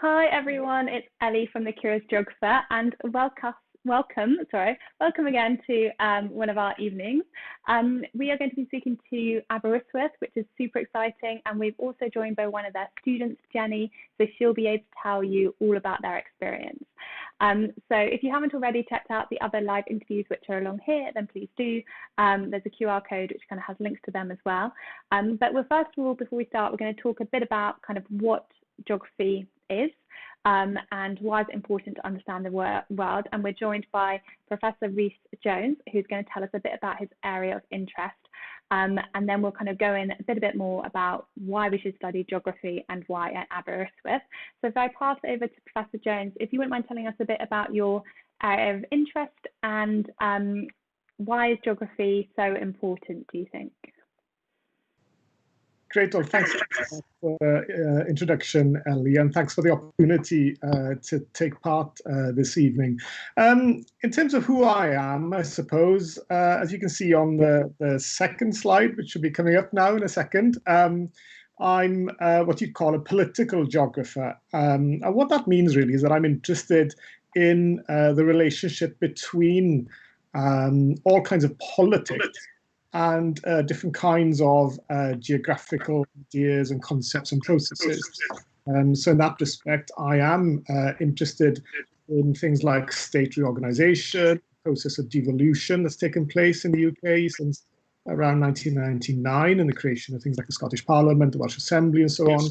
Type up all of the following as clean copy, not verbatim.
Hi everyone, it's Ellie from the Curious Geographer, and welcome again to one of our evenings. We are going to be speaking to Aberystwyth, which is super exciting, and we've also joined by one of their students, Jenny, so she'll be able to tell you all about their experience. So if you haven't already checked out the other live interviews which are along here, then please do. There's a QR code which kind of has links to them as well. But first of all, before we start, we're going to talk a bit about kind of what geography is and why it's important to understand the world. And we're joined by Professor Rhys-Jones, who's going to tell us a bit about his area of interest. And then we'll kind of go in a bit more about why we should study geography and why at Aberystwyth. So if I pass over to Professor Jones, if you wouldn't mind telling us a bit about your area of interest and why is geography so important, do you think? Great, well, thanks for the introduction, Ellie, and thanks for the opportunity to take part this evening. In terms of who I am, I suppose, as you can see on the second slide, which should be coming up now in a second, I'm what you'd call a political geographer. And what that means really is that I'm interested in the relationship between all kinds of politics and different kinds of geographical ideas and concepts and processes. So in that respect, I am interested in things like state reorganization, process of devolution that's taken place in the UK since around 1999, and the creation of things like the Scottish Parliament, the Welsh Assembly, and so on,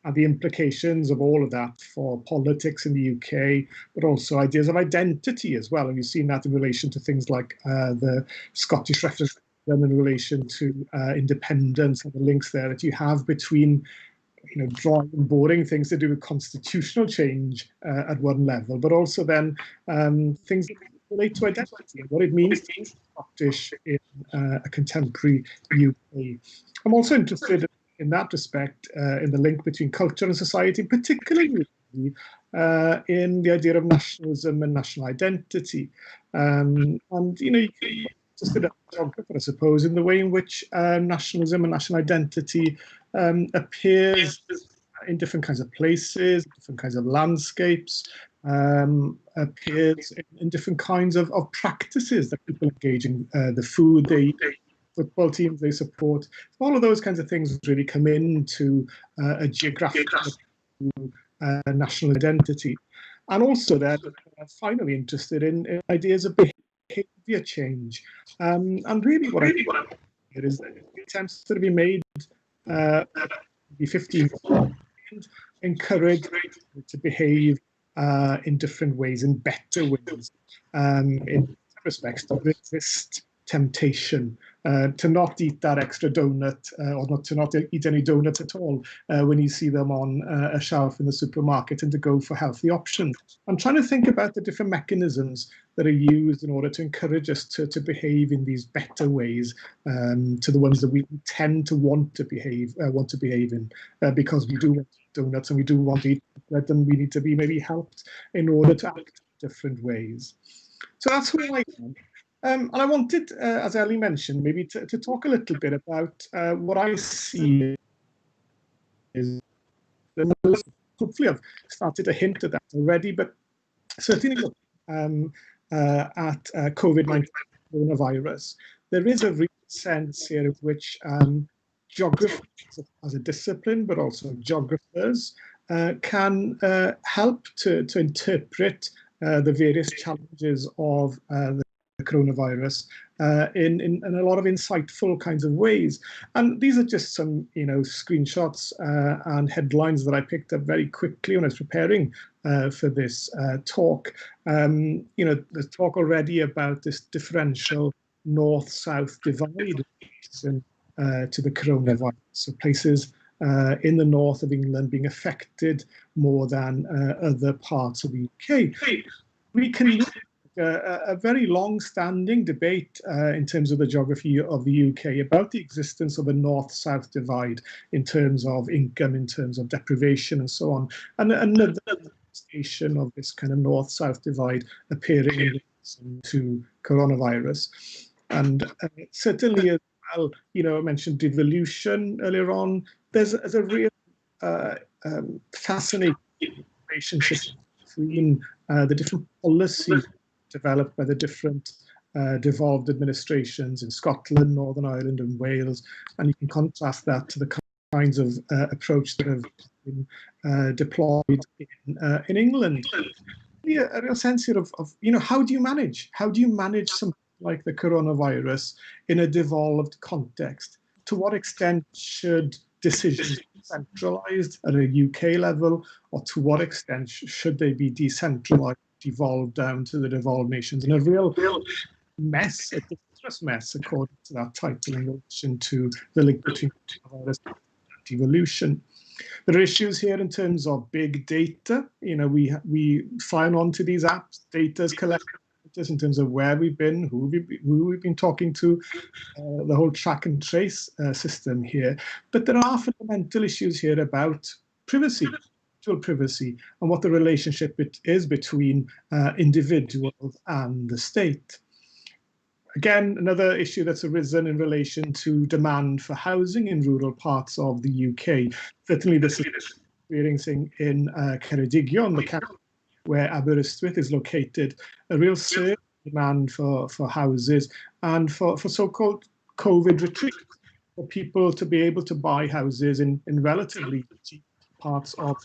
and the implications of all of that for politics in the UK, but also ideas of identity as well. And you've seen that in relation to things like the Scottish referendum in relation to independence and the links there that you have between, drawing and boring things to do with constitutional change at one level, but also then things that relate to identity and what it means to be Scottish in a contemporary UK. I'm also interested in that respect in the link between culture and society, particularly in the idea of nationalism and national identity. And you can interested as a geographer, I suppose, in the way in which nationalism and national identity appears in different kinds of places, different kinds of landscapes, appears in different kinds of practices that people engage in, the food they eat, football teams they support. All of those kinds of things really come into a geographical national identity. And also then finally interested in ideas of behavior change. And really what I think it is that attempts to be made 15 and encourage to behave in different ways, in better ways, in some respects to resist temptation, to not eat that extra donut or to not eat any donuts at all when you see them on a shelf in the supermarket, and to go for healthy options. I'm trying to think about the different mechanisms that are used in order to encourage us to behave in these better ways, to the ones that we tend to want to behave in, because we do want donuts and we do want to eat bread, and we need to be maybe helped in order to act in different ways. So that's who I am. And I wanted, as Ellie mentioned, maybe to talk a little bit about what I see is, hopefully I've started to hint at that already, but certainly look at COVID-19 coronavirus, there is a real sense here of which geography as a discipline, but also geographers can help to interpret the various challenges of the coronavirus in a lot of insightful kinds of ways. And these are just some screenshots and headlines that I picked up very quickly when I was preparing for this talk. There's talk already about this differential north-south divide to the coronavirus. So places in the north of England being affected more than other parts of the UK. We can a very long-standing debate in terms of the geography of the UK about the existence of a north-south divide in terms of income, in terms of deprivation, and so on. And another manifestation of this kind of north-south divide appearing in relation to coronavirus. And certainly as well, I mentioned devolution earlier on. There's a real fascinating relationship between the different policies developed by the different devolved administrations in Scotland, Northern Ireland and Wales, and you can contrast that to the kinds of approach that have been deployed in England. A real sense here of how do you manage something like the coronavirus in a devolved context? To what extent should decisions be centralized at a UK level, or to what extent should they be decentralized, devolved down to the devolved nations? And a real mess, a dangerous mess, according to that title, in relation to the link between coronavirus and devolution. There are issues here in terms of big data. We sign on to these apps, data is collected in terms of where we've been, who we've been talking to, the whole track and trace system here. But there are fundamental issues here about privacy, and what the relationship is between individuals and the state. Again, another issue that's arisen in relation to demand for housing in rural parts of the UK. Certainly this is experiencing in Ceredigion, the county where Aberystwyth is located, a real surge in demand for houses and for so-called COVID retreats, for people to be able to buy houses in relatively cheap parts of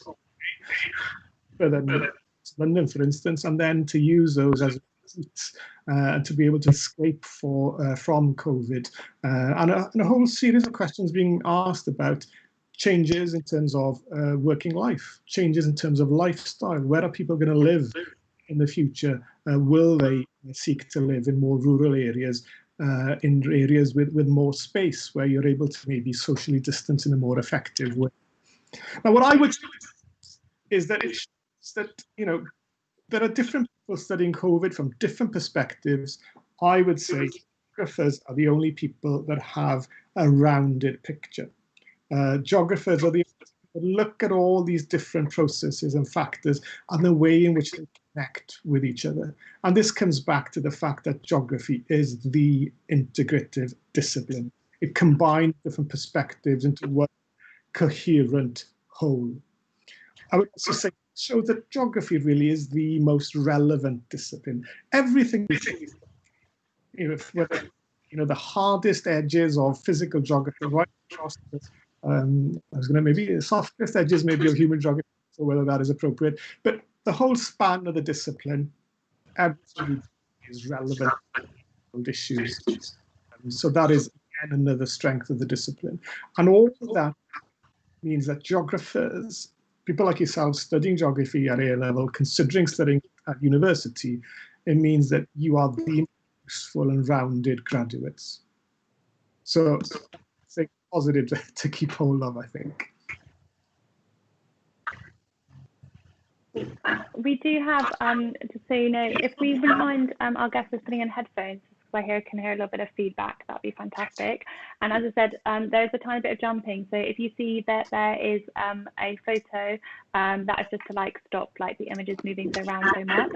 London, for instance, and then to use those as retreats and to be able to escape from COVID. And a whole series of questions being asked about changes in terms of working life, changes in terms of lifestyle. Where are people going to live in the future? Will they seek to live in more rural areas, in areas with more space, where you're able to maybe socially distance in a more effective way? Now, what I would say is that it shows that, there are different people studying COVID from different perspectives. I would say geographers are the only people that have a rounded picture. Geographers are the that look at all these different processes and factors and the way in which they connect with each other. And this comes back to the fact that geography is the integrative discipline. It combines different perspectives into one coherent whole. I would also say, show that geography really is the most relevant discipline. Everything we do, the hardest edges of physical geography, right across the maybe the softest edges maybe of human geography, so whether that is appropriate, but the whole span of the discipline absolutely is relevant to issues. So that is again another strength of the discipline, and all of that means that geographers, people like yourselves studying geography at A level, considering studying at university, it means that you are the useful and rounded graduates. So it's positive to keep hold of, I think. We do have, just so you know, if we wouldn't mind our guests putting in headphones, so I can hear a little bit of feedback, that'd be fantastic. And as I said, there's a tiny bit of jumping, so if you see that there is a photo, that is just to stop the images moving around so much.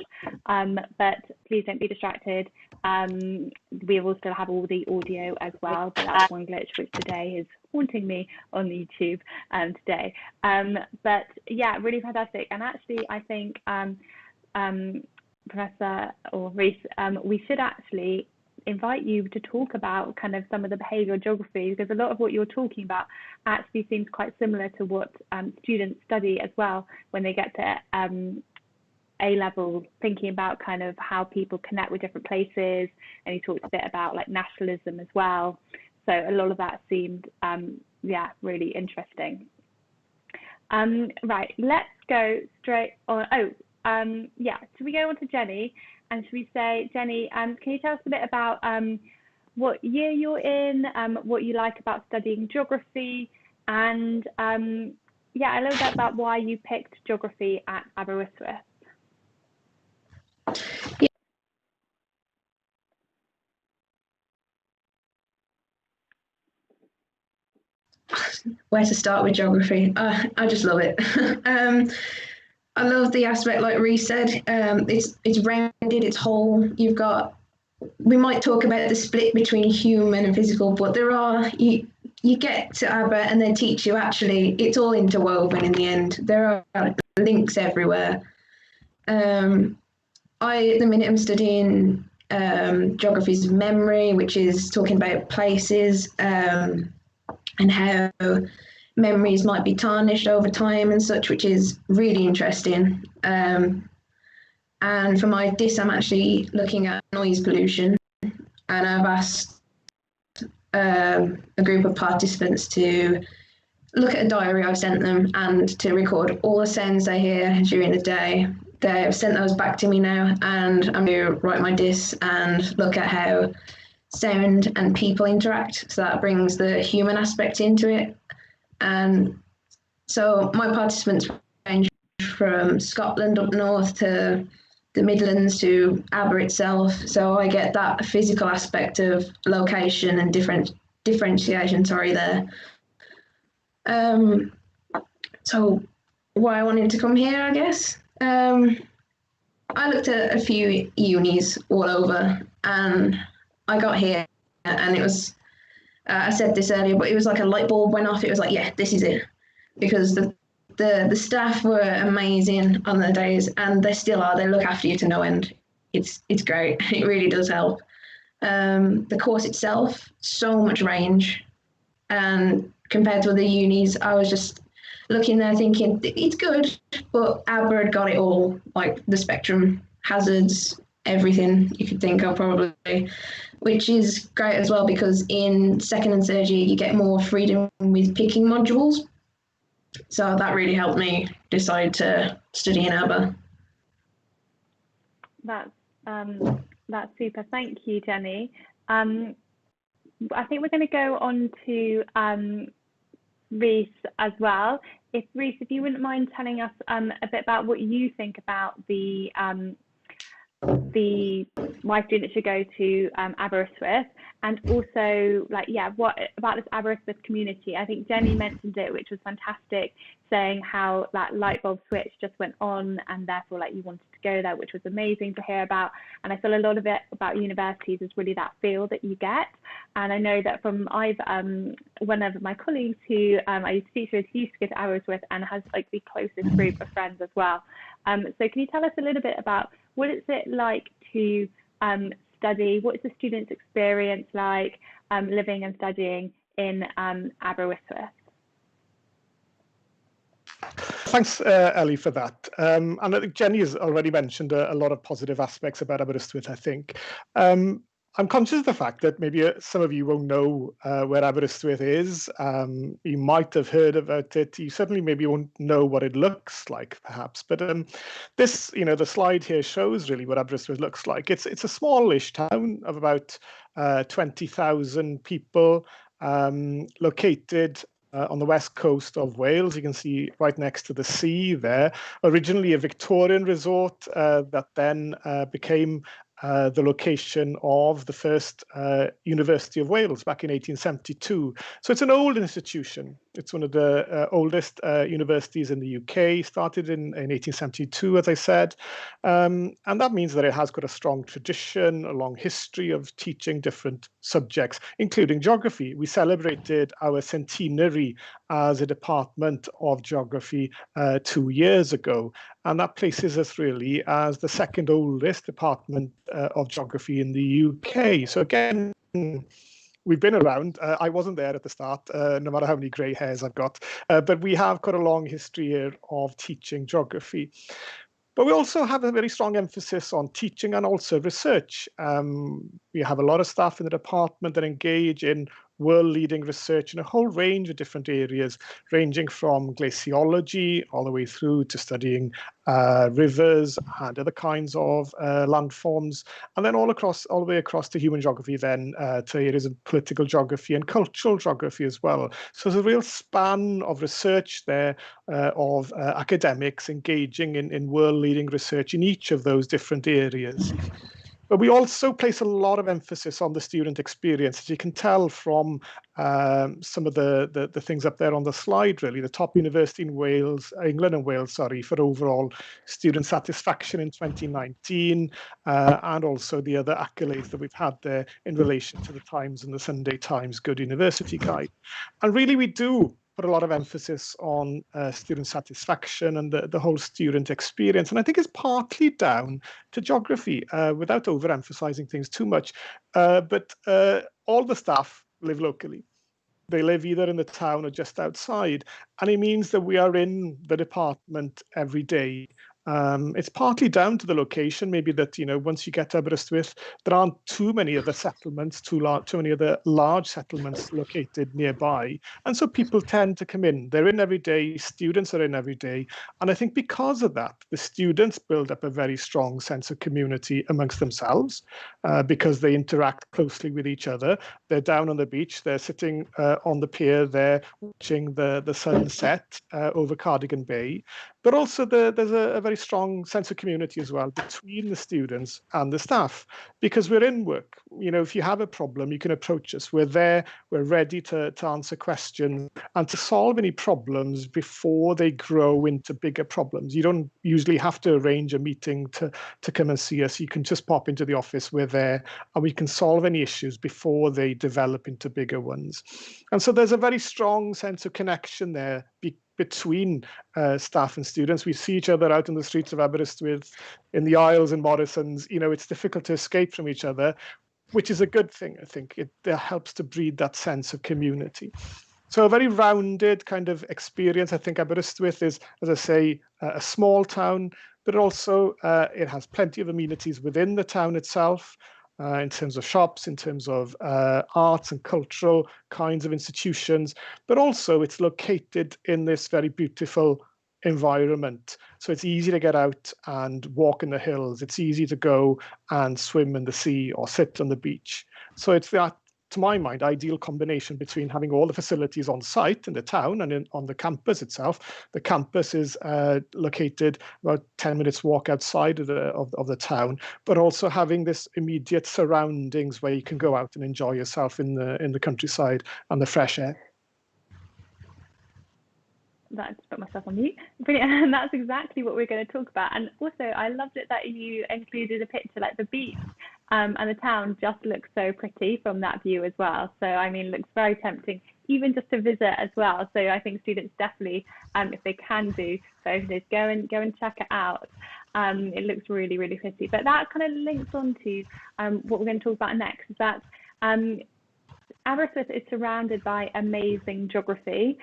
But please don't be distracted. We will still have all the audio as well, but that's one glitch which today is haunting me on YouTube today. But yeah, really fantastic. And actually, I think Professor or Reese, we should actually invite you to talk about kind of some of the behavioural geography, because a lot of what you're talking about actually seems quite similar to what students study as well when they get to A level, thinking about kind of how people connect with different places, and you talked a bit about nationalism as well. So a lot of that seemed really interesting. Right, let's go straight on. Should we go on to Jenny? And should we say, Jenny, can you tell us a bit about what year you're in, what you like about studying geography, and a little bit about why you picked geography at Aberystwyth? Yeah. Where to start with geography? I just love it. I love the aspect, like Reece said, it's rounded, it's whole. You've got, we might talk about the split between human and physical, but there are, you get to Aber and they teach you actually it's all interwoven in the end. There are links everywhere. At the minute I'm studying geographies of memory, which is talking about places and how memories might be tarnished over time and such, which is really interesting. And for my dis, I'm actually looking at noise pollution, and I've asked a group of participants to look at a diary I've sent them and to record all the sounds they hear during the day. They've sent those back to me now, and I'm going to write my dis and look at how sound and people interact. So that brings the human aspect into it. And so my participants range from Scotland up north to the Midlands to Aber itself. So I get that physical aspect of location and differentiation, there. So why I wanted to come here, I guess. I looked at a few unis all over, and I got here, and it was, I said this earlier, but it was like a light bulb went off. It was like, yeah, this is it. Because the staff were amazing on the days, and they still are. They look after you to no end. It's great. It really does help. The course itself, so much range. And compared to other unis, I was just looking there thinking, it's good, but Aber had got it all, like the spectrum, hazards, everything you could think of probably, which is great as well, because in second and third year, you get more freedom with picking modules. So that really helped me decide to study in Aber. That's super. Thank you, Jenny. I think we're going to go on to Reese as well. Reese, if you wouldn't mind telling us a bit about what you think about why students should go to Aberystwyth, and also what about this Aberystwyth community. I think Jenny mentioned it, which was fantastic, saying how that light bulb switch just went on, and therefore you wanted to go there, which was amazing to hear about. And I feel a lot of it about universities is really that feel that you get. And I know that from one of my colleagues who I used to teach with, he used to go to Aberystwyth and has the closest group of friends as well. So can you tell us a little bit about what is it like to study? What is the student's experience like living and studying in Aberystwyth? Thanks, Ellie, for that. And I think Jenny has already mentioned a lot of positive aspects about Aberystwyth, I think. I'm conscious of the fact that maybe some of you won't know where Aberystwyth is. You might have heard about it. You certainly maybe won't know what it looks like, perhaps. But this, the slide here shows really what Aberystwyth looks like. It's a smallish town of about 20,000 people, located on the west coast of Wales. You can see right next to the sea there. Originally a Victorian resort that then became the location of the first University of Wales back in 1872. So it's an old institution. It's one of the oldest universities in the UK, started in 1872, as I said. And that means that it has got a strong tradition, a long history of teaching different subjects, including geography. We celebrated our centenary as a department of geography 2 years ago. And that places us really as the second oldest department of geography in the UK. So again, we've been around. I wasn't there at the start, no matter how many grey hairs I've got. But we have got a long history here of teaching geography. But we also have a very strong emphasis on teaching and also research. We have a lot of staff in the department that engage in world-leading research in a whole range of different areas, ranging from glaciology all the way through to studying rivers and other kinds of landforms, and then all the way across to human geography, then to areas of political geography and cultural geography as well. So there's a real span of research there of academics engaging in world-leading research in each of those different areas. But we also place a lot of emphasis on the student experience, as you can tell from some of the things up there on the slide, really. The top university in Wales, England and Wales, sorry, for overall student satisfaction in 2019, and also the other accolades that we've had there in relation to the Times and the Sunday Times Good University Guide. And really, we do put a lot of emphasis on student satisfaction and the whole student experience. And I think it's partly down to geography, without overemphasizing things too much. But all the staff live locally. They live either in the town or just outside. And it means that we are in the department every day. It's partly down to the location, maybe that, once you get to Aberystwyth, there aren't too many other settlements, too many other large settlements located nearby. And so people tend to come in. They're in every day, students are in every day. And I think because of that, the students build up a very strong sense of community amongst themselves, because they interact closely with each other. They're down on the beach, they're sitting on the pier, they're watching the sunset over Cardigan Bay. But also there's a very strong sense of community as well between the students and the staff, because we're in work. If you have a problem, you can approach us. We're there, we're ready to answer questions and to solve any problems before they grow into bigger problems. You don't usually have to arrange a meeting to come and see us. You can just pop into the office, we're there, and we can solve any issues before they develop into bigger ones. And so there's a very strong sense of connection there between staff and students. We see each other out in the streets of Aberystwyth, in the aisles and Morrison's. It's difficult to escape from each other, which is a good thing. I think it helps to breed that sense of community. So a very rounded kind of experience. I think Aberystwyth is, as I say, a small town, but also it has plenty of amenities within the town itself. In terms of shops, in terms of arts and cultural kinds of institutions, but also it's located in this very beautiful environment. So it's easy to get out and walk in the hills. It's easy to go and swim in the sea or sit on the beach. So it's that, to my mind, ideal combination between having all the facilities on site in the town and on the campus itself. The campus is located about 10 minutes walk outside of the town, but also having this immediate surroundings where you can go out and enjoy yourself in the countryside and the fresh air. That just put myself on mute. Brilliant. And that's exactly what we're going to talk about. And also, I loved it that you included a picture, like the beach and the town just looks so pretty from that view as well. So, looks very tempting, even just to visit as well. So I think students definitely, if they can do so, go and check it out. It looks really, really pretty. But that kind of links on to what we're going to talk about next, is that Aberystwyth is surrounded by amazing geography.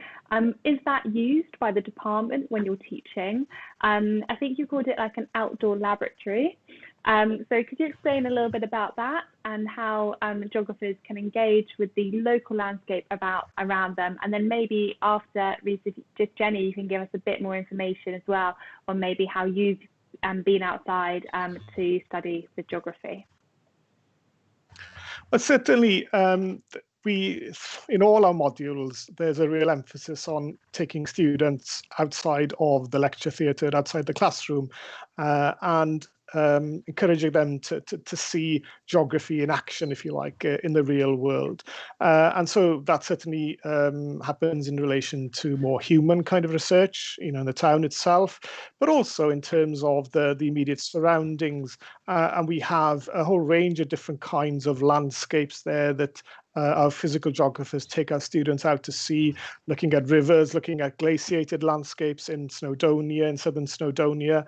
Is that used by the department when you're teaching? I think you called it like an outdoor laboratory. So could you explain a little bit about that and how geographers can engage with the local landscape around them? And then maybe after, just Jenny, you can give us a bit more information as well on maybe how you've been outside to study the geography. Well, certainly, in all our modules, there's a real emphasis on taking students outside of the lecture theatre, outside the classroom, and encouraging them to see geography in action, if you like, in the real world. And so that certainly happens in relation to more human kind of research, in the town itself, but also in terms of the immediate surroundings. And we have a whole range of different kinds of landscapes there that our physical geographers take our students out to see, looking at rivers, looking at glaciated landscapes in Snowdonia, in southern Snowdonia,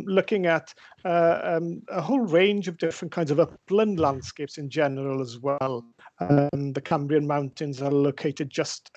looking at a whole range of different kinds of upland landscapes in general as well. The Cambrian Mountains are located just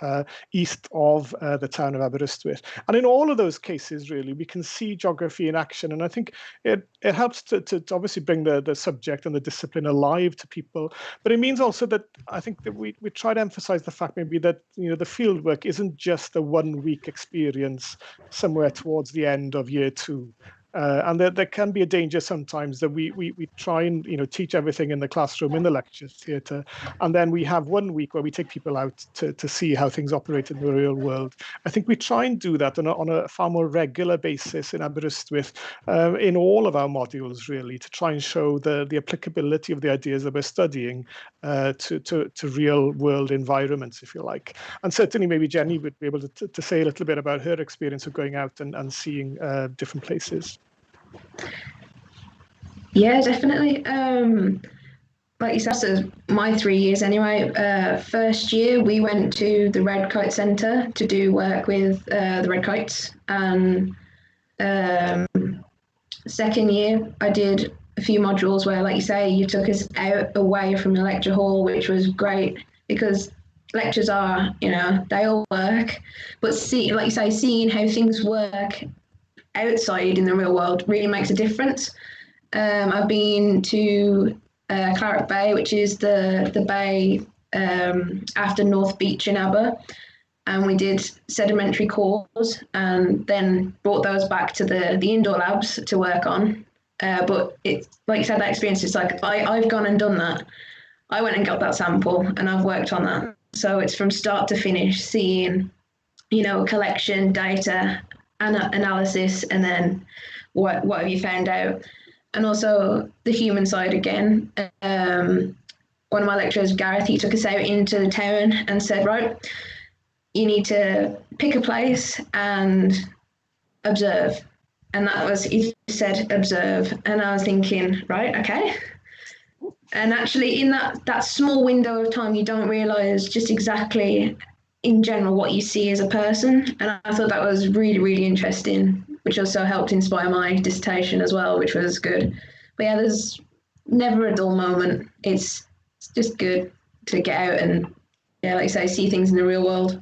east of the town of Aberystwyth. And in all of those cases, really, we can see geography in action. And I think it helps to obviously bring the subject and the discipline alive to people. But it means also that I think that we try to emphasize the fact maybe that, the fieldwork isn't just a 1 week experience somewhere towards the end of year 2. And there can be a danger sometimes that we try and teach everything in the classroom, in the lecture theatre, and then we have 1 week where we take people out to see how things operate in the real world. I think we try and do that on a far more regular basis in Aberystwyth, in all of our modules, really, to try and show the applicability of the ideas that we're studying to real world environments, if you like. And certainly maybe Jenny would be able to say a little bit about her experience of going out and seeing different places. Yeah, definitely. Like you said, so my 3 years anyway. First year we went to the Red Kite Centre to do work with the red kites, and second year I did a few modules where, like you say, you took us out away from the lecture hall, which was great because lectures are, they all work, but like you say, seeing how things work outside in the real world really makes a difference. I've been to Claret Bay, which is the bay after North Beach in Aber, and we did sedimentary cores and then brought those back to the indoor labs to work on. But it's like you said, that experience is like I've gone and done that. I went and got that sample and I've worked on that. So it's from start to finish, seeing, collection, data, analysis, and then what have you found out. And also the human side again. One of my lecturers, Gareth, he took us out into the town and said, right, you need to pick a place and observe. And that was, he said, observe. And I was thinking, right, okay. And actually in that small window of time, you don't realise just exactly in general what you see as a person. And I thought that was really, really interesting, which also helped inspire my dissertation as well, which was good. But yeah, there's never a dull moment. It's just good to get out and, yeah, like you say, see things in the real world.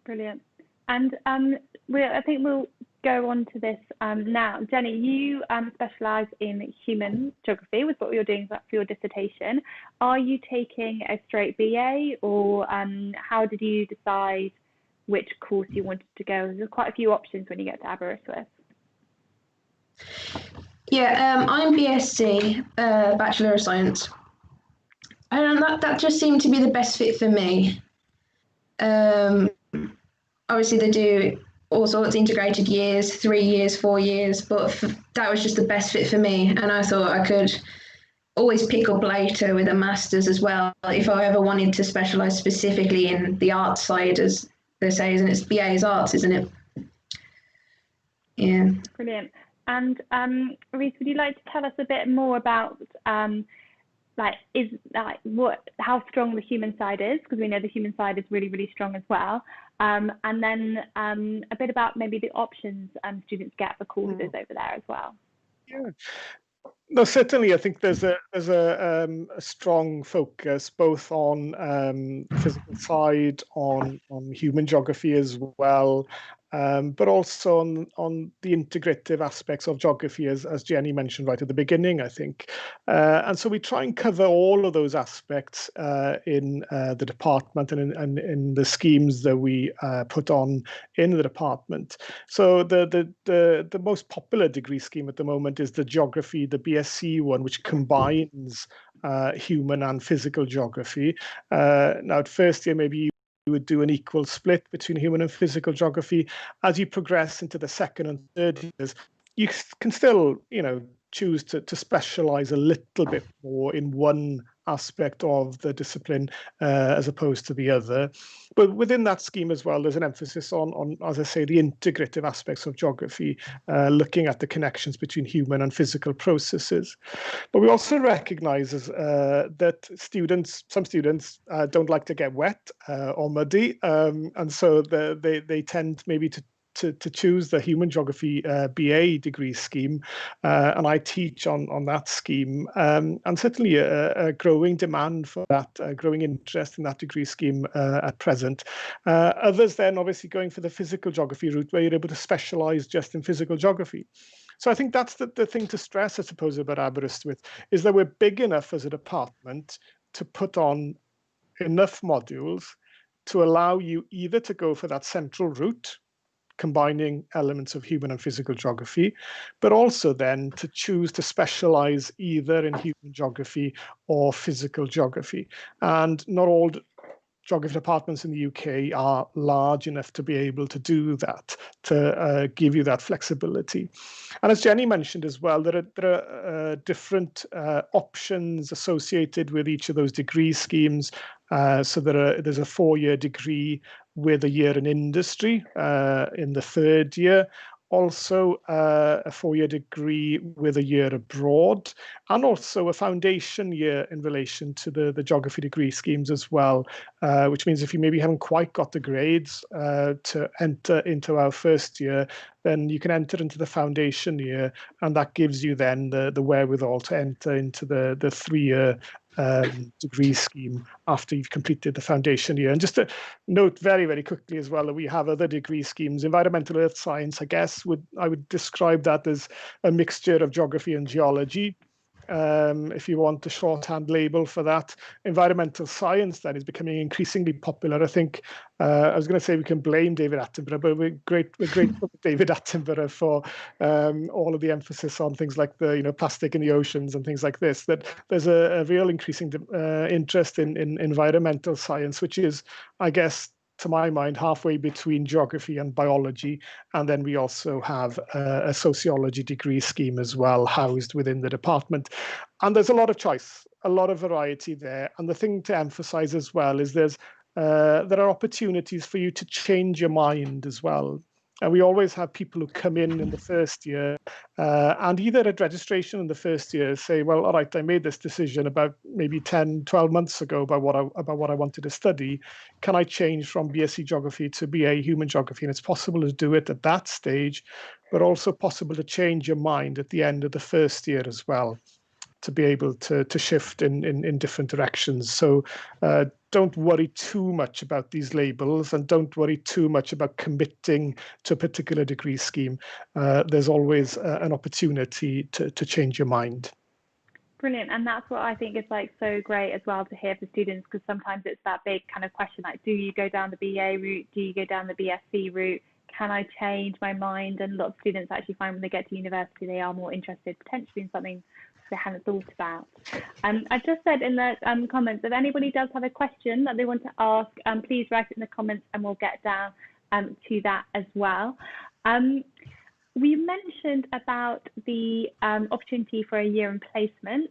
Brilliant. And I think we'll go on to this now. Jenny, you specialise in human geography, with what you're doing for your dissertation. Are you taking a straight BA, or how did you decide which course you wanted to go? There's quite a few options when you get to Aberystwyth. Yeah, I'm BSc, Bachelor of Science. And that just seemed to be the best fit for me. Obviously, they do all sorts of integrated years, 3 years, 4 years, but that was just the best fit for me. And I thought I could always pick up later with a master's as well, if I ever wanted to specialise specifically in the arts side, as they say, isn't it? It's BA is arts, isn't it? Yeah. Brilliant. And Reese, would you like to tell us a bit more about how strong the human side is, because we know the human side is really, really strong as well, and then a bit about maybe the options students get for courses over there as well. Yeah. No, certainly. I think there's a strong focus both on physical side, on human geography as well, but also on the integrative aspects of geography, as Jenny mentioned right at the beginning, I think. And so we try and cover all of those aspects in the department and in the schemes that we put on in the department. So the most popular degree scheme at the moment is the geography, the BSc one, which combines human and physical geography. Now, at first year, maybe you would do an equal split between human and physical geography. As you progress into the second and third years, you can still, choose to specialize a little bit more in one aspect of the discipline as opposed to the other. But within that scheme as well, there's an emphasis on, as I say, the integrative aspects of geography, looking at the connections between human and physical processes. But we also recognize that some students don't like to get wet or muddy, and so they tend maybe to choose the human geography BA degree scheme, and I teach on that scheme, and certainly a growing demand for that, growing interest in that degree scheme at present. Others then obviously going for the physical geography route, where you're able to specialize just in physical geography. So I think that's the thing to stress, I suppose, about Aberystwyth, is that we're big enough as a department to put on enough modules to allow you either to go for that central route, combining elements of human and physical geography, but also then to choose to specialize either in human geography or physical geography. And not all geography departments in the UK are large enough to be able to do that, to give you that flexibility. And as Jenny mentioned as well, there are different options associated with each of those degree schemes. So there's a 4-year degree with a year in industry in the 3rd year. Also a 4-year degree with a year abroad, and also a foundation year in relation to the geography degree schemes as well, which means if you maybe haven't quite got the grades to enter into our 1st year, then you can enter into the foundation year, and that gives you then the wherewithal to enter into the 3-year degree scheme after you've completed the foundation year. And just to note very, very quickly as well that we have other degree schemes. Environmental earth science, I guess, I would describe that as a mixture of geography and geology. If you want a shorthand label for that. Environmental science then is becoming increasingly popular. I think I was going to say we can blame David Attenborough, but we're grateful to David Attenborough for all of the emphasis on things like the plastic in the oceans and things like this. That there's a real increasing interest in environmental science, which is, I guess, to my mind, halfway between geography and biology. And then we also have a sociology degree scheme as well, housed within the department. And there's a lot of choice, a lot of variety there. And the thing to emphasize as well is there are opportunities for you to change your mind as well. And we always have people who come in the 1st year and either at registration in the 1st year say, well, all right, I made this decision about maybe 10, 12 months ago about what I wanted to study. Can I change from BSc Geography to BA Human Geography? And it's possible to do it at that stage, but also possible to change your mind at the end of the 1st year as well, to be able to shift in different directions. So don't worry too much about these labels, and don't worry too much about committing to a particular degree scheme. There's always an opportunity to change your mind. Brilliant. And that's what I think is like so great as well to hear for students, because sometimes it's that big kind of question, like, do you go down the BA route? Do you go down the BSc route? Can I change my mind? And a lot of students actually find when they get to university, they are more interested potentially in something they hadn't thought about. I just said in the comments, if anybody does have a question that they want to ask, please write it in the comments and we'll get down to that as well. We mentioned about the opportunity for a year in placement,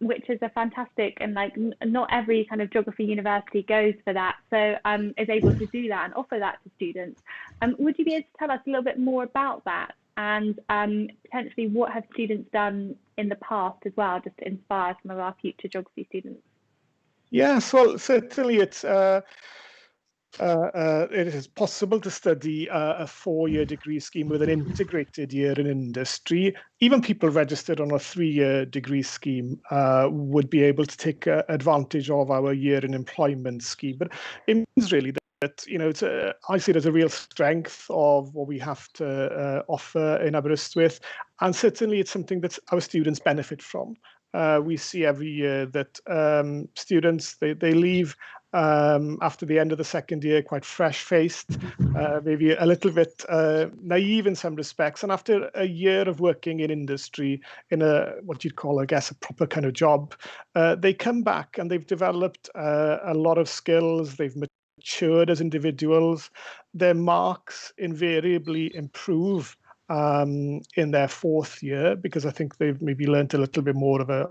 which is a fantastic, and like not every kind of geography university goes for that, so is able to do that and offer that to students. Would you be able to tell us a little bit more about that, and potentially what have students done in the past as well, just to inspire some of our future geography students? Yes, well, certainly it is possible to study a 4-year degree scheme with an integrated year in industry. Even people registered on a 3-year degree scheme would be able to take advantage of our year in employment scheme. But it means really that I see it as a real strength of what we have to offer in Aberystwyth, and certainly it's something that our students benefit from. We see every year that students, they leave after the end of the 2nd year quite fresh-faced, maybe a little bit naive in some respects. And after a year of working in industry, in what you'd call, I guess, a proper kind of job, they come back and they've developed a lot of skills. They've matured as individuals. Their marks invariably improve in their 4th year, because I think they've maybe learned a little bit more of a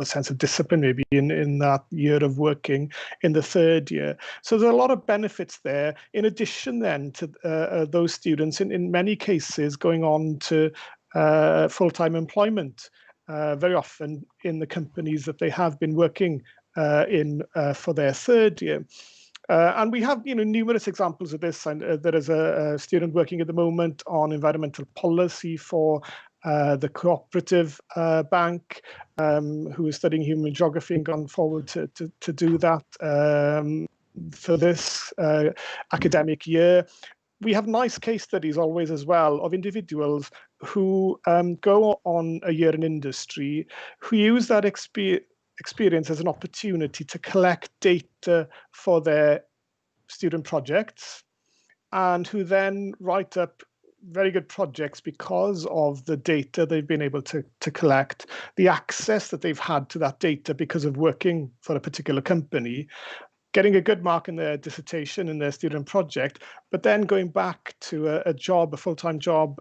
sense of discipline maybe in that year of working in the 3rd year. So there's a lot of benefits there, in addition then to those students in many cases going on to full-time employment, very often in the companies that they have been working in for their 3rd year. And we have, numerous examples of this. And there is a student working at the moment on environmental policy for the cooperative bank, who is studying human geography and gone forward to do that for this academic year. We have nice case studies always as well of individuals who go on a year in industry, who use that experience as an opportunity to collect data for their student projects, and who then write up very good projects because of the data they've been able to collect, the access that they've had to that data because of working for a particular company, getting a good mark in their dissertation and their student project, but then going back to a job, a full-time job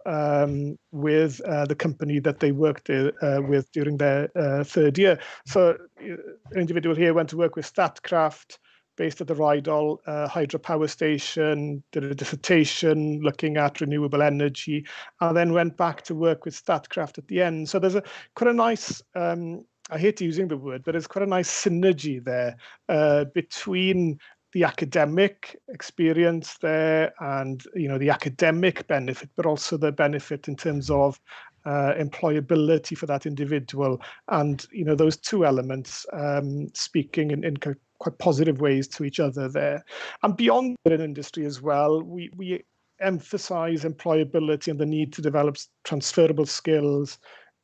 with the company that they worked with during their third year. So an individual here went to work with Statkraft, based at the Rydal hydropower station, did a dissertation looking at renewable energy, and then went back to work with Statkraft at the end. So there's quite a nice, I hate using the word, but there's quite a nice synergy there between the academic experience there and the academic benefit, but also the benefit in terms of employability for that individual, and those two elements speaking in quite positive ways to each other there. And beyond an industry as well, we emphasize employability and the need to develop transferable skills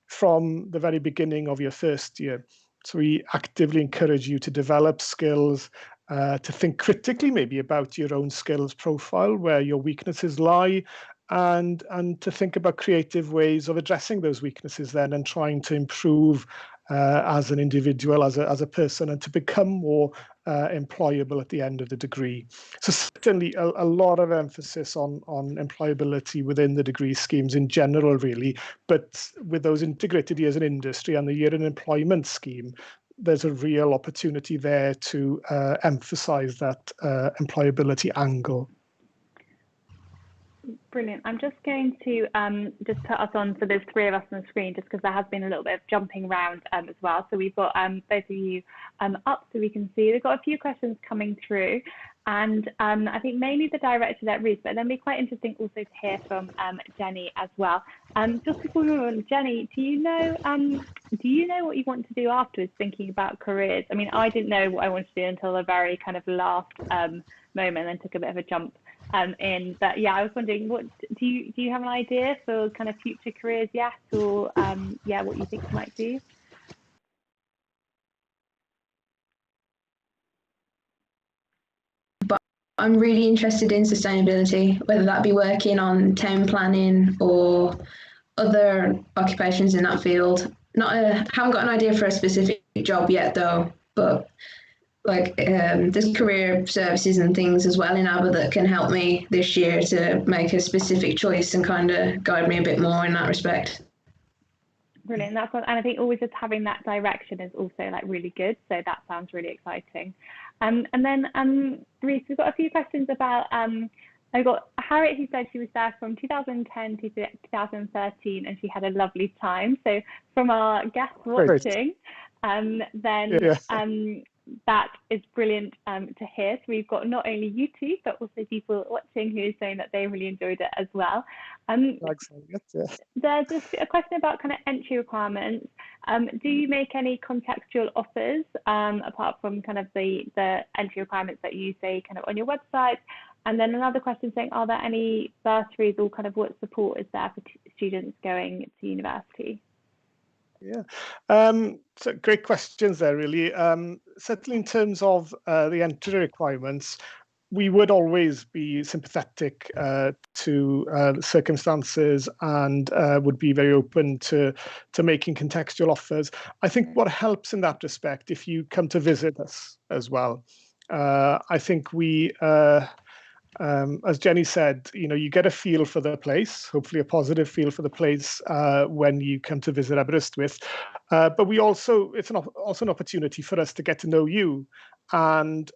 from the very beginning of your first year. So we actively encourage you to develop skills, to think critically maybe about your own skills profile, where your weaknesses lie, and to think about creative ways of addressing those weaknesses then and trying to improve as an individual, as a person, and to become more employable at the end of the degree. So certainly a lot of emphasis on employability within the degree schemes in general, really, but with those integrated years in industry and the year in employment scheme, there's a real opportunity there to emphasize that employability angle. Brilliant. I'm just going to just put us on, so there's three of us on the screen, just because there has been a little bit of jumping around as well. So we've got both of you up so we can see. We've got a few questions coming through, and I think mainly the directed at Ruth, but then it'd be quite interesting also to hear from Jenny as well. Just before we move on, Jenny, do you know what you want to do afterwards, thinking about careers? I mean, I didn't know what I wanted to do until the very kind of last moment, and took a bit of a jump in. But yeah, I was wondering, what do you have an idea for kind of future careers yet, or yeah, what you think you might do? But I'm really interested in sustainability, whether that be working on town planning or other occupations in that field. Haven't got an idea for a specific job yet though, but like there's career services and things as well in Aber that can help me this year to make a specific choice and kind of guide me a bit more in that respect. Brilliant. That's what, and I think always just having that direction is also like really good. So that sounds really exciting. And then Reese, we've got a few questions about. I've got Harriet, who said she was there from 2010 to 2013 and she had a lovely time. So from our guests watching, then that is brilliant to hear. So we've got not only you two, but also people watching who are saying that they really enjoyed it as well. There's just a question about kind of entry requirements. Do you make any contextual offers apart from kind of the entry requirements that you say kind of on your website? And then another question saying, are there any bursaries or kind of what support is there for students going to university? Yeah, so great questions there, really. Certainly in terms of the entry requirements, we would always be sympathetic to the circumstances and would be very open to making contextual offers. I think what helps in that respect, if you come to visit us as well, I think we, as Jenny said, you get a feel for the place, hopefully a positive feel for the place when you come to visit Aberystwyth. But we also, it's also an opportunity for us to get to know you. And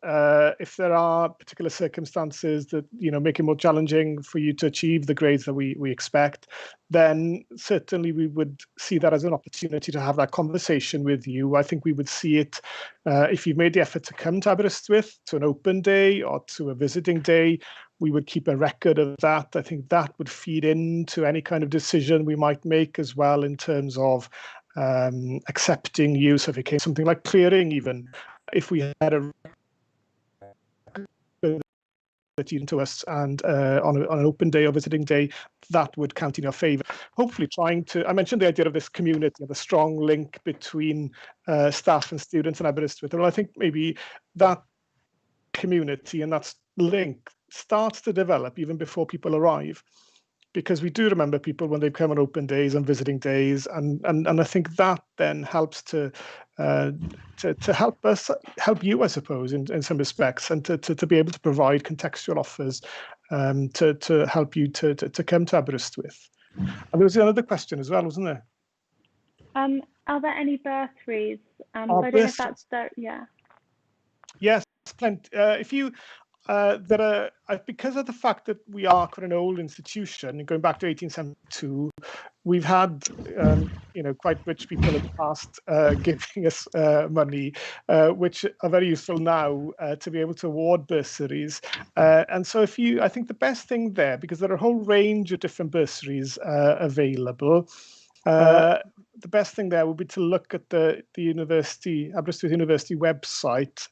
if there are particular circumstances that make it more challenging for you to achieve the grades that we expect, then certainly we would see that as an opportunity to have that conversation with you. I think we would see it if you've made the effort to come to Aberystwyth to an open day or to a visiting day. We would keep a record of that. I think that would feed into any kind of decision we might make as well in terms of accepting you. So if it came something like clearing, even if we had a to us and on an open day or visiting day, that would count in your favour. Hopefully I mentioned the idea of this community, of a strong link between staff and students in Aberystwyth. Well, I think maybe that community and that link starts to develop even before people arrive, because we do remember people when they come on open days and visiting days, and I think that then helps to help you, I suppose, in some respects, and to be able to provide contextual offers to help you to come to Aberystwyth. And there was another question as well, wasn't there? Are there any bursaries? I Oh, don't know if that's yeah. Yes, plenty. If you there are, because of the fact that we are quite an old institution, going back to 1872, we've had quite rich people in the past giving us money, which are very useful now to be able to award bursaries. And so I think the best thing there, because there are a whole range of different bursaries available, the best thing there would be to look at the Aberystwyth University website,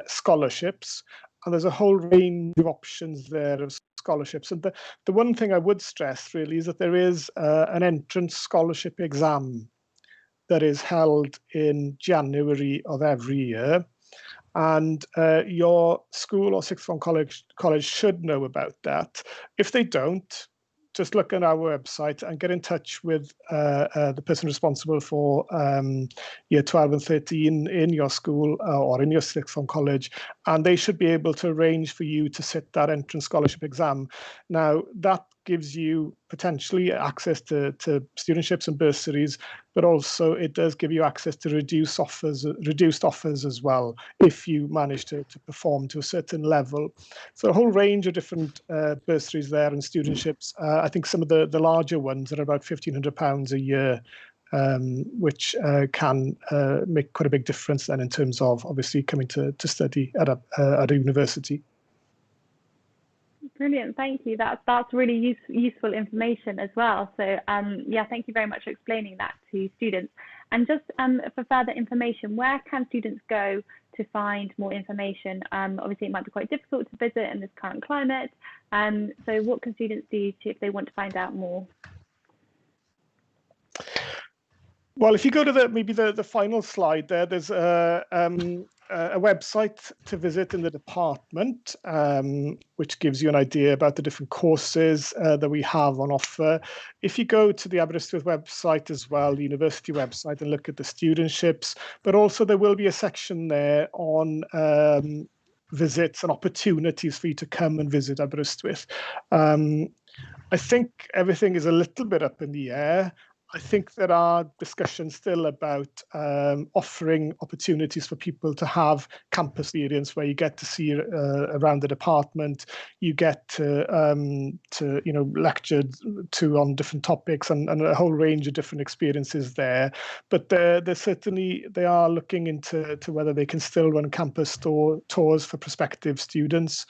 scholarships, and there's a whole range of options there of scholarships. And the one thing I would stress really is that there is an entrance scholarship exam that is held in January of every year. And your school or sixth form college should know about that. If they don't, just look at our website and get in touch with the person responsible for year 12 and 13 in your school or in your sixth form college, and they should be able to arrange for you to sit that entrance scholarship exam. Now, that gives you potentially access to studentships and bursaries, but also it does give you access to reduced offers as well, if you manage to perform to a certain level. So a whole range of different bursaries there and studentships. I think some of the larger ones are about £1,500 a year, which can make quite a big difference then in terms of obviously coming to study at a university. Brilliant, thank you. That's really useful information as well. So yeah, thank you very much for explaining that to students. And just for further information, where can students go to find more information? Obviously, it might be quite difficult to visit in this current climate. So what can students do if they want to find out more? Well, if you go to maybe the final slide there, there's a website to visit in the department, which gives you an idea about the different courses that we have on offer. If you go to the Aberystwyth website as well, the university website, and look at the studentships, but also there will be a section there on visits and opportunities for you to come and visit Aberystwyth. I think everything is a little bit up in the air. I think there are discussions still about offering opportunities for people to have campus experience where you get to see around the department, you get to lecture on different topics and a whole range of different experiences there. But they are looking into whether they can still run campus tours for prospective students.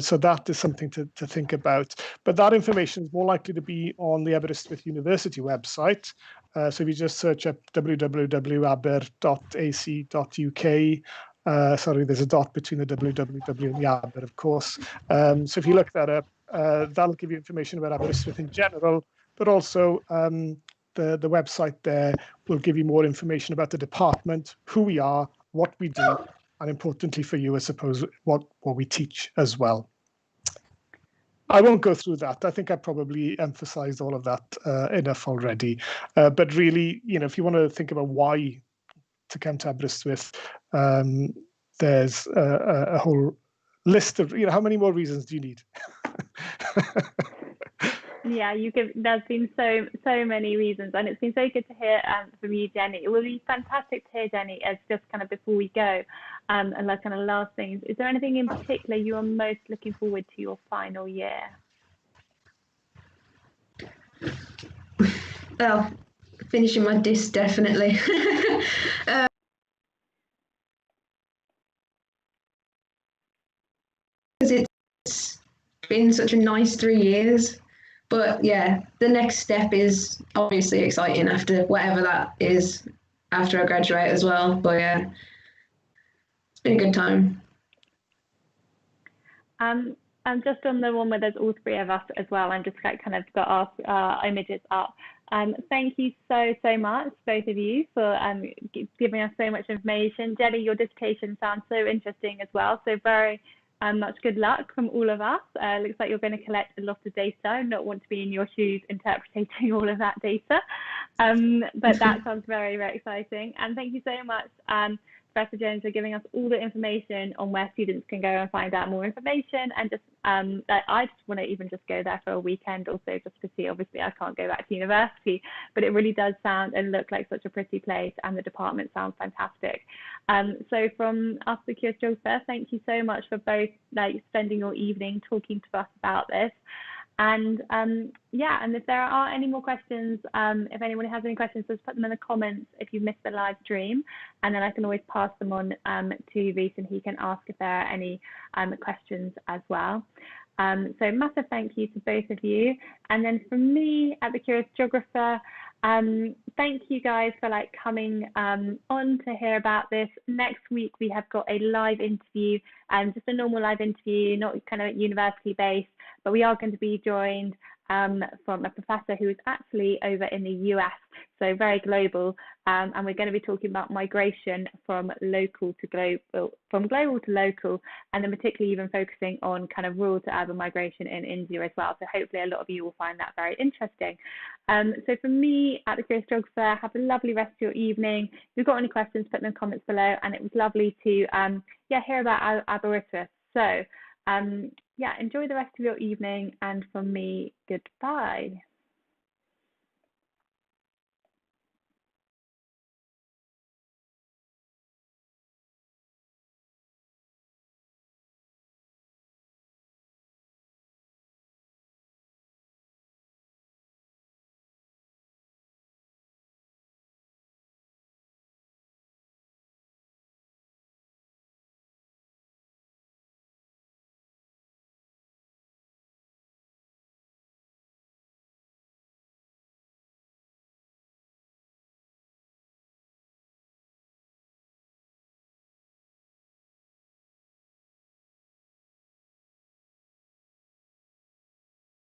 So that is something to think about. But that information is more likely to be on the Aberystwyth University website. So if you just search up www.aber.ac.uk, sorry, there's a dot between the www and the Aber, of course. So if you look that up, that'll give you information about Aberystwyth in general, but also the website there will give you more information about the department, who we are, what we do, and importantly for you, I suppose, what we teach as well. I won't go through that. I think I probably emphasized all of that enough already. But really, if you want to think about why to come to Aberystwyth, there's a whole list of, how many more reasons do you need? Yeah, there's been so many reasons, and it's been so good to hear from you, Jenny. It will be fantastic to hear, Jenny, as just kind of before we go, and like kind of last things. Is there anything in particular you are most looking forward to your final year? Well, finishing my disc, definitely. Because it's been such a nice 3 years. But yeah, the next step is obviously exciting after whatever that is after I graduate as well. But yeah, it's been a good time. And just on the one where there's all three of us as well, and just kind of got our images up. Thank you so much, both of you, for giving us so much information. Jenny, your dissertation sounds so interesting as well. So very, much good luck from all of us. Looks like you're going to collect a lot of data. I not want to be in your shoes interpreting all of that data. But that sounds very, very exciting. And thank you so much, Professor Jones, for giving us all the information on where students can go and find out more information. And just, I just want to even just go there for a weekend also, just to see. Obviously, I can't go back to university, but it really does sound and look like such a pretty place, and the department sounds fantastic. So from us, the Curious Geographer, thank you so much for both spending your evening talking to us about this. And yeah, and if there are any more questions, if anyone has any questions, just put them in the comments if you've missed the live stream, and then I can always pass them on to Reese, and he can ask if there are any questions as well. So massive thank you to both of you. And then from me at the Curious Geographer, thank you guys for coming on to hear about this. Next week we have got a live interview, just a normal live interview, not kind of university based, but we are going to be joined from a professor who is actually over in the US, so very global, and we're going to be talking about migration from local to global, from global to local, and then particularly even focusing on kind of rural to urban migration in India as well. So hopefully a lot of you will find that very interesting. So from me at the Curious Geographer, have a lovely rest of your evening. If you've got any questions, put them in the comments below, and it was lovely to hear about Aberystwyth. So yeah, enjoy the rest of your evening, and from me, goodbye.